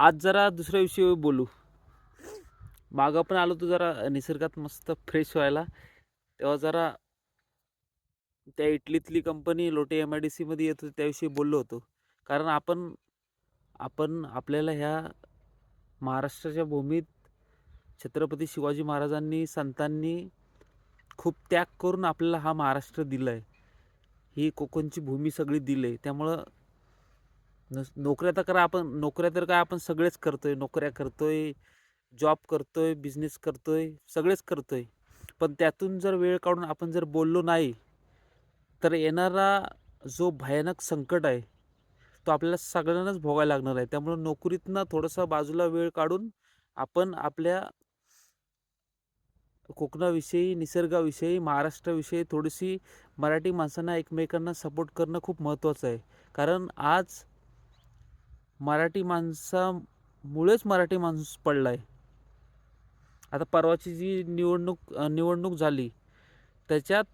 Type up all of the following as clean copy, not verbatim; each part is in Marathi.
आज जरा दुसऱ्या विषयी बोलू. मागं पण आलो होतो जरा निसर्गात मस्त फ्रेश व्हायला. तेव्हा जरा त्या इटलीतली कंपनी लोटे एम-आय-डी-सीमध्ये येत होती त्याविषयी बोललो होतो. कारण आपण आपण आपल्याला ह्या महाराष्ट्राच्या भूमीत छत्रपती शिवाजी महाराजांनी, संतांनी खूप त्याग करून आपल्याला हा महाराष्ट्र दिलाय. ही कोकणची भूमी सगळी दिली. त्यामुळं नोकऱ्या तर काय आपण सगळेच करतोय. नोकऱ्या करतोय, जॉब करतोय, बिझनेस करतोय, सगळेच करतोय. पण त्यातून जर वेळ काढून आपण जर बोललो नाही, तर येणारा जो भयानक संकट आहे, तो आपल्याला सगळ्यांनाच भोगायला लागणार आहे. त्यामुळे नोकरीतनं थोडासा बाजूला वेळ काढून आपण आपल्या कोकणाविषयी, निसर्गाविषयी, महाराष्ट्राविषयी थोडीशी मराठी माणसांना एकमेकांना सपोर्ट करणं खूप महत्त्वाचं आहे. कारण आज मराठी माणसामुळेच मराठी माणूस पडलाय. आता परवाची जी निवडणूक झाली, त्याच्यात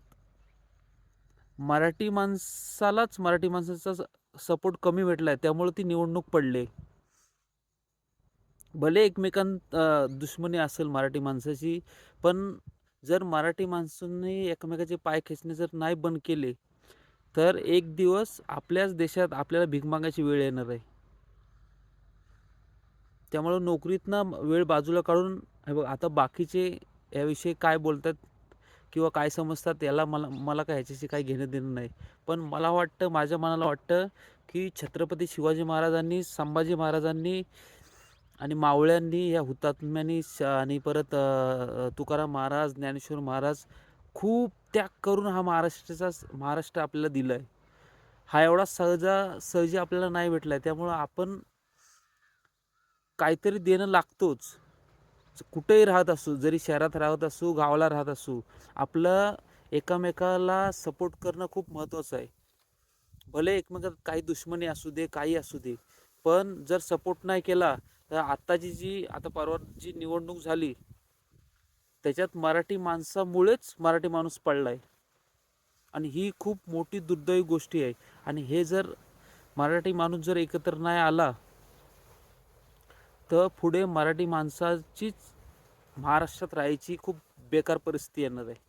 मराठी माणसाचा सपोर्ट कमी भेटलाय. त्यामुळे ती निवडणूक पडली. भले एकमेकांत दुश्मनी असेल मराठी माणसाची, पण जर मराठी माणसांनी एकमेकाचे पाय खेचणे जर नाही बंद केले, तर एक दिवस आपल्याच देशात आपल्याला भीक मागायची वेळ येणार आहे. त्यामुळं नोकरीतनं वेळ बाजूला काढून हे बघ आता बाकीचे याविषयी काय बोलतात किंवा काय समजतात याला मला मला काय ह्याच्याशी काही घेणं देणं नाही. पण मला वाटतं, माझ्या मनाला वाटतं, की छत्रपती शिवाजी महाराजांनी, संभाजी महाराजांनी आणि मावळ्यांनी, या हुतात्म्यांनी आणि परत तुकाराम महाराज, ज्ञानेश्वर महाराज खूप त्याग करून हा महाराष्ट्र आपल्याला दिला आहे. हा एवढा सहजासहजी आपल्याला नाही भेटला आहे. त्यामुळं आपण काहीतरी देणं लागतोच. कुठेही राहत असू, जरी शहरात राहत असू, गावाला राहत असू, आपलं एकामेकाला सपोर्ट करणं खूप महत्त्वाचं आहे. भले एकमेकात काही दुश्मनी असू दे, काही असू दे, पण जर सपोर्ट नाही केला तर आता परवा जी निवडणूक झाली, त्याच्यात मराठी माणसामुळेच मराठी माणूस पडलाय. आणि ही खूप मोठी दुर्दैवी गोष्टी आहे. आणि हे जर मराठी माणूस जर एकत्र नाही आला, तर पुढे मराठी माणसाचीच महाराष्ट्रात राहायची खूप बेकार परिस्थिती येणार आहे.